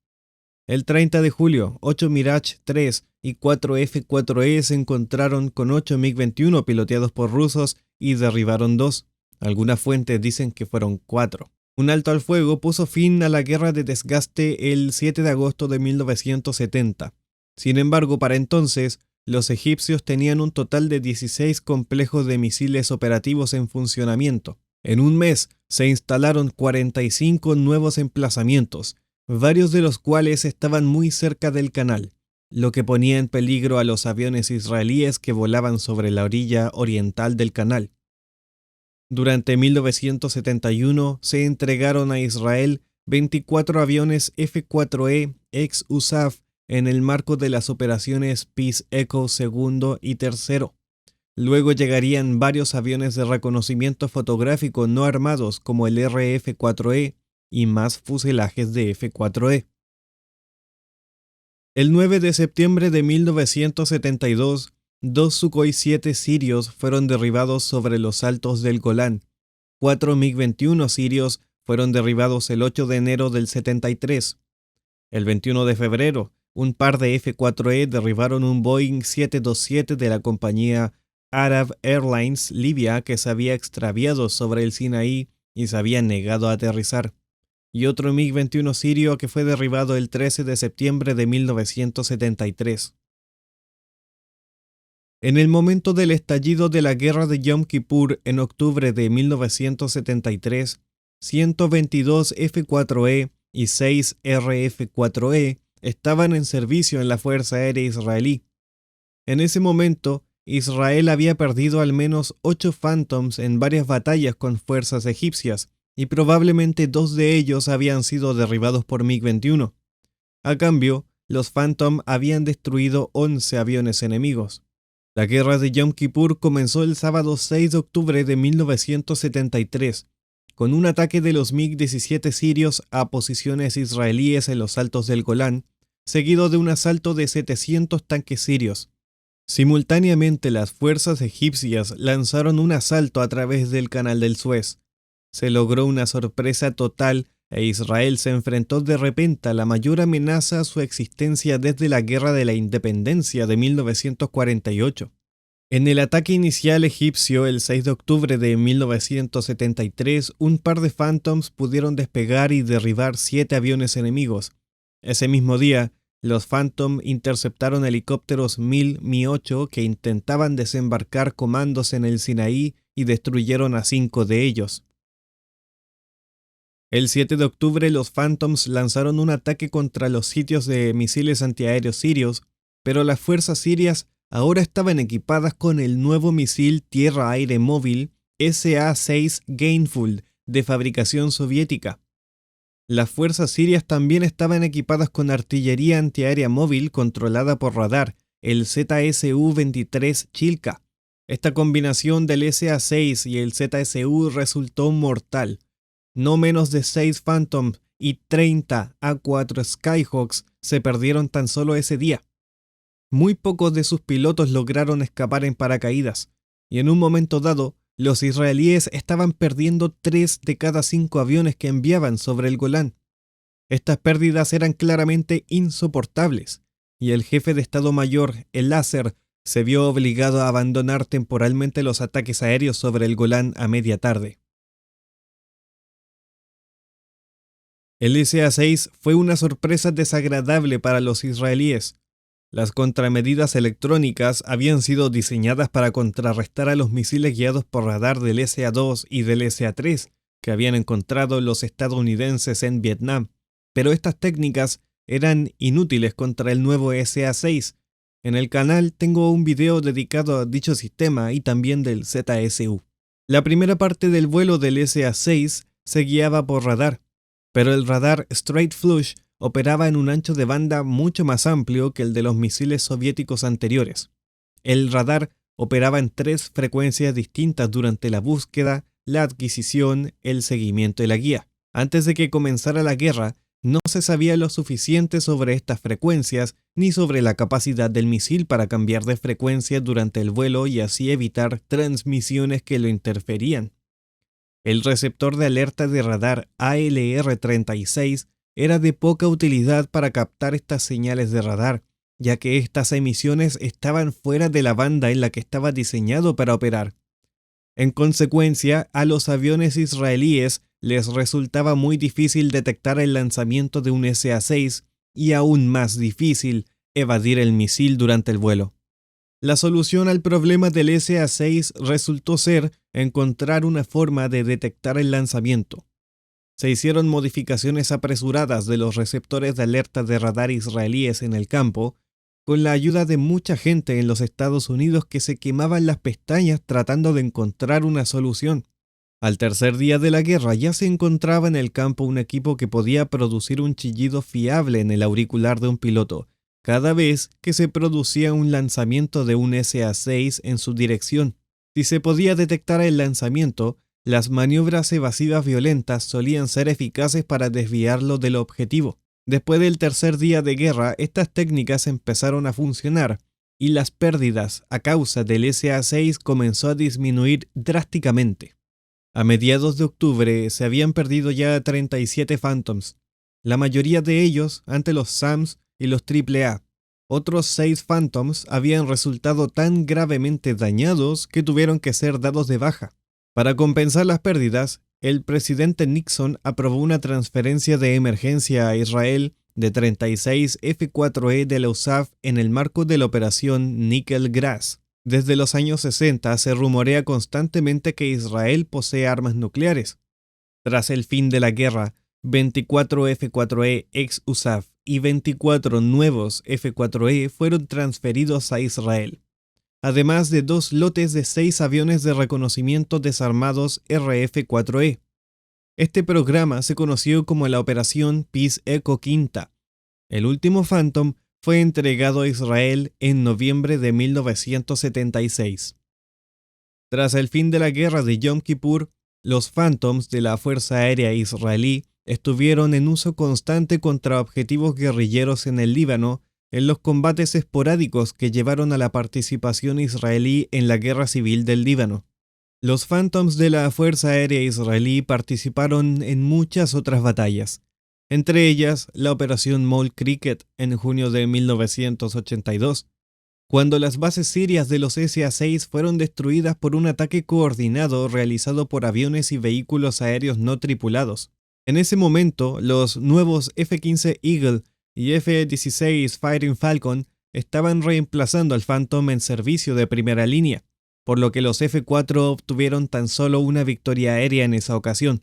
El 30 de julio, 8 Mirage 3 y 4 F-4E se encontraron con 8 MiG-21 piloteados por rusos y derribaron 2. Algunas fuentes dicen que fueron 4. Un alto al fuego puso fin a la Guerra de Desgaste el 7 de agosto de 1970. Sin embargo, para entonces, los egipcios tenían un total de 16 complejos de misiles operativos en funcionamiento. En un mes, se instalaron 45 nuevos emplazamientos, varios de los cuales estaban muy cerca del canal, lo que ponía en peligro a los aviones israelíes que volaban sobre la orilla oriental del canal. Durante 1971 se entregaron a Israel 24 aviones F-4E ex-USAF en el marco de las operaciones Peace Echo II y III. Luego llegarían varios aviones de reconocimiento fotográfico no armados como el RF-4E y más fuselajes de F-4E. El 9 de septiembre de 1972, 2 Sukhoi 7 sirios fueron derribados sobre los altos del Golán. 4 MiG-21 sirios fueron derribados el 8 de enero del 73. El 21 de febrero, un par de F-4E derribaron un Boeing 727 de la compañía Arab Airlines Libya que se había extraviado sobre el Sinaí y se había negado a aterrizar, y otro MiG-21 sirio que fue derribado el 13 de septiembre de 1973. En el momento del estallido de la guerra de Yom Kippur en octubre de 1973, 122 F-4E y 6 RF-4E estaban en servicio en la Fuerza Aérea Israelí. En ese momento, Israel había perdido al menos 8 Phantoms en varias batallas con fuerzas egipcias, y probablemente 2 de ellos habían sido derribados por MiG-21. A cambio, los Phantom habían destruido 11 aviones enemigos. La guerra de Yom Kippur comenzó el sábado 6 de octubre de 1973, con un ataque de los MiG-17 sirios a posiciones israelíes en los altos del Golán, seguido de un asalto de 700 tanques sirios. Simultáneamente, las fuerzas egipcias lanzaron un asalto a través del Canal del Suez. Se logró una sorpresa total e Israel se enfrentó de repente a la mayor amenaza a su existencia desde la Guerra de la Independencia de 1948. En el ataque inicial egipcio el 6 de octubre de 1973, un par de Phantoms pudieron despegar y derribar 7 aviones enemigos. Ese mismo día, los Phantom interceptaron helicópteros Mi-8 que intentaban desembarcar comandos en el Sinaí y destruyeron a 5 de ellos. El 7 de octubre los Phantoms lanzaron un ataque contra los sitios de misiles antiaéreos sirios, pero las fuerzas sirias ahora estaban equipadas con el nuevo misil tierra-aire móvil SA-6 Gainful de fabricación soviética. Las fuerzas sirias también estaban equipadas con artillería antiaérea móvil controlada por radar, el ZSU-23 Chilka. Esta combinación del SA-6 y el ZSU resultó mortal. No menos de 6 Phantom y 30 A-4 Skyhawks se perdieron tan solo ese día. Muy pocos de sus pilotos lograron escapar en paracaídas, y en un momento dado, los israelíes estaban perdiendo 3 de cada 5 aviones que enviaban sobre el Golán. Estas pérdidas eran claramente insoportables, y el jefe de Estado Mayor, el Nasser, se vio obligado a abandonar temporalmente los ataques aéreos sobre el Golán a media tarde. El SA-6 fue una sorpresa desagradable para los israelíes. Las contramedidas electrónicas habían sido diseñadas para contrarrestar a los misiles guiados por radar del SA-2 y del SA-3 que habían encontrado los estadounidenses en Vietnam, pero estas técnicas eran inútiles contra el nuevo SA-6. En el canal tengo un video dedicado a dicho sistema y también del ZSU. La primera parte del vuelo del SA-6 se guiaba por radar, pero el radar Straight Flush operaba en un ancho de banda mucho más amplio que el de los misiles soviéticos anteriores. El radar operaba en 3 frecuencias distintas durante la búsqueda, la adquisición, el seguimiento y la guía. Antes de que comenzara la guerra, no se sabía lo suficiente sobre estas frecuencias ni sobre la capacidad del misil para cambiar de frecuencia durante el vuelo y así evitar transmisiones que lo interferían. El receptor de alerta de radar ALR-36 era de poca utilidad para captar estas señales de radar, ya que estas emisiones estaban fuera de la banda en la que estaba diseñado para operar. En consecuencia, a los aviones israelíes les resultaba muy difícil detectar el lanzamiento de un SA-6 y aún más difícil evadir el misil durante el vuelo. La solución al problema del SA-6 resultó ser encontrar una forma de detectar el lanzamiento. Se hicieron modificaciones apresuradas de los receptores de alerta de radar israelíes en el campo, con la ayuda de mucha gente en los Estados Unidos que se quemaban las pestañas tratando de encontrar una solución. Al tercer día de la guerra ya se encontraba en el campo un equipo que podía producir un chillido fiable en el auricular de un piloto, cada vez que se producía un lanzamiento de un SA-6 en su dirección. Si se podía detectar el lanzamiento, las maniobras evasivas violentas solían ser eficaces para desviarlo del objetivo. Después del tercer día de guerra, estas técnicas empezaron a funcionar y las pérdidas a causa del SA-6 comenzó a disminuir drásticamente. A mediados de octubre se habían perdido ya 37 Phantoms, la mayoría de ellos ante los SAMs y los AAA. Otros 6 Phantoms habían resultado tan gravemente dañados que tuvieron que ser dados de baja. Para compensar las pérdidas, el presidente Nixon aprobó una transferencia de emergencia a Israel de 36 F-4E de la USAF en el marco de la operación Nickel Grass. Desde los años 60 se rumorea constantemente que Israel posee armas nucleares. Tras el fin de la guerra, 24 F-4E ex-USAF y 24 nuevos F-4E fueron transferidos a Israel, además de 2 lotes de 6 aviones de reconocimiento desarmados RF-4E. Este programa se conoció como la Operación Peace Echo Quinta. El último Phantom fue entregado a Israel en noviembre de 1976. Tras el fin de la guerra de Yom Kippur, los Phantoms de la Fuerza Aérea Israelí estuvieron en uso constante contra objetivos guerrilleros en el Líbano en los combates esporádicos que llevaron a la participación israelí en la Guerra Civil del Líbano. Los Phantoms de la Fuerza Aérea Israelí participaron en muchas otras batallas, entre ellas la Operación Mole Cricket en junio de 1982, cuando las bases sirias de los SA-6 fueron destruidas por un ataque coordinado realizado por aviones y vehículos aéreos no tripulados. En ese momento, los nuevos F-15 Eagle y F-16 Fighting Falcon estaban reemplazando al Phantom en servicio de primera línea, por lo que los F-4 obtuvieron tan solo una victoria aérea en esa ocasión.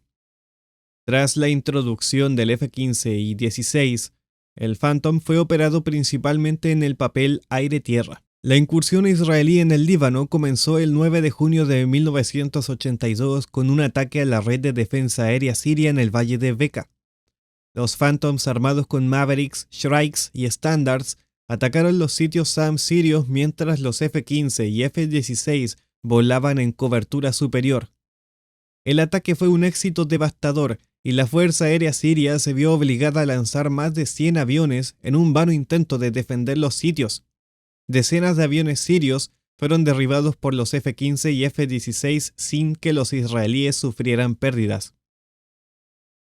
Tras la introducción del F-15 y 16, el Phantom fue operado principalmente en el papel aire-tierra. La incursión israelí en el Líbano comenzó el 9 de junio de 1982 con un ataque a la red de defensa aérea siria en el valle de Bekaa. Los Phantoms armados con Mavericks, Shrikes y Standards atacaron los sitios SAM sirios mientras los F-15 y F-16 volaban en cobertura superior. El ataque fue un éxito devastador y la Fuerza Aérea Siria se vio obligada a lanzar más de 100 aviones en un vano intento de defender los sitios. Decenas de aviones sirios fueron derribados por los F-15 y F-16 sin que los israelíes sufrieran pérdidas.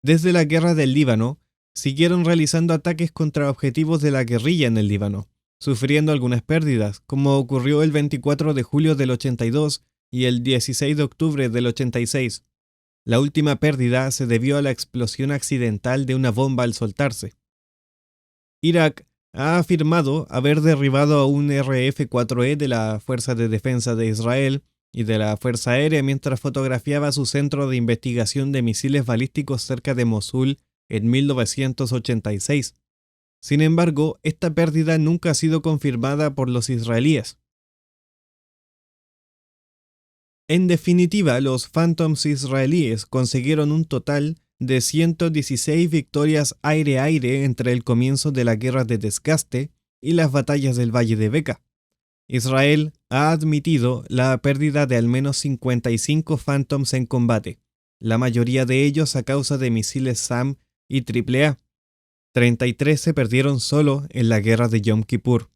Desde la guerra del Líbano, siguieron realizando ataques contra objetivos de la guerrilla en el Líbano, sufriendo algunas pérdidas, como ocurrió el 24 de julio del 82 y el 16 de octubre del 86. La última pérdida se debió a la explosión accidental de una bomba al soltarse. Irak ha afirmado haber derribado a un RF-4E de la Fuerza de Defensa de Israel y de la Fuerza Aérea mientras fotografiaba su centro de investigación de misiles balísticos cerca de Mosul en 1986. Sin embargo, esta pérdida nunca ha sido confirmada por los israelíes. En definitiva, los Phantoms israelíes consiguieron un total de 116 victorias aire-aire entre el comienzo de la guerra de desgaste y las batallas del Valle de Bekaa. Israel ha admitido la pérdida de al menos 55 Phantoms en combate, la mayoría de ellos a causa de misiles SAM y AAA. 33 se perdieron solo en la guerra de Yom Kippur.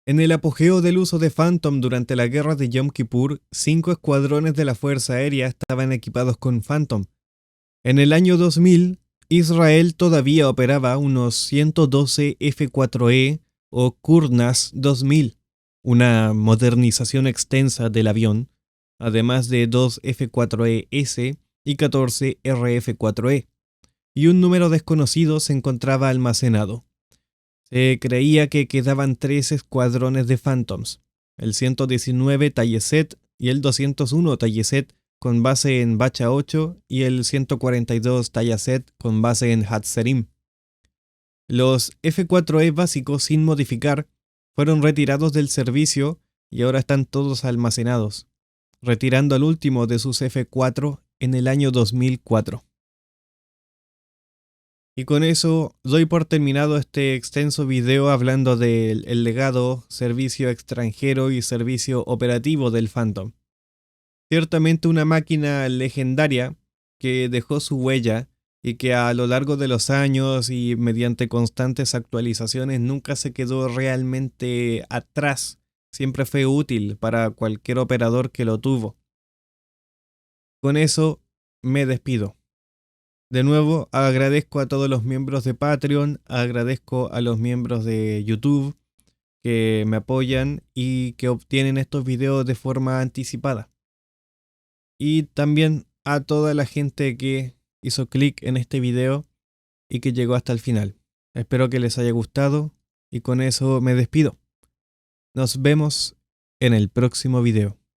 En el apogeo del uso de Phantom durante la guerra de Yom Kippur, 5 escuadrones de la Fuerza Aérea estaban equipados con Phantom. En el año 2000, Israel todavía operaba unos 112 F-4E o Kurnas 2000, una modernización extensa del avión, además de 2 F-4E-S y 14 RF-4E, y un número desconocido se encontraba almacenado. Se creía que quedaban 3 escuadrones de Phantoms, el 119 Tayeset y el 201 Tayeset con base en Bacha 8 y el 142 Tayeset con base en Hatzerim. Los F-4E básicos sin modificar fueron retirados del servicio y ahora están todos almacenados, retirando al último de sus F-4 en el año 2004. Y con eso doy por terminado este extenso video hablando del legado, servicio extranjero y servicio operativo del Phantom. Ciertamente una máquina legendaria que dejó su huella y que a lo largo de los años y mediante constantes actualizaciones nunca se quedó realmente atrás. Siempre fue útil para cualquier operador que lo tuvo. Con eso me despido. De nuevo, agradezco a todos los miembros de Patreon, agradezco a los miembros de YouTube, que me apoyan y que obtienen estos videos de forma anticipada. Y también a toda la gente que hizo clic en este video y que llegó hasta el final. Espero que les haya gustado y con eso me despido. Nos vemos en el próximo video.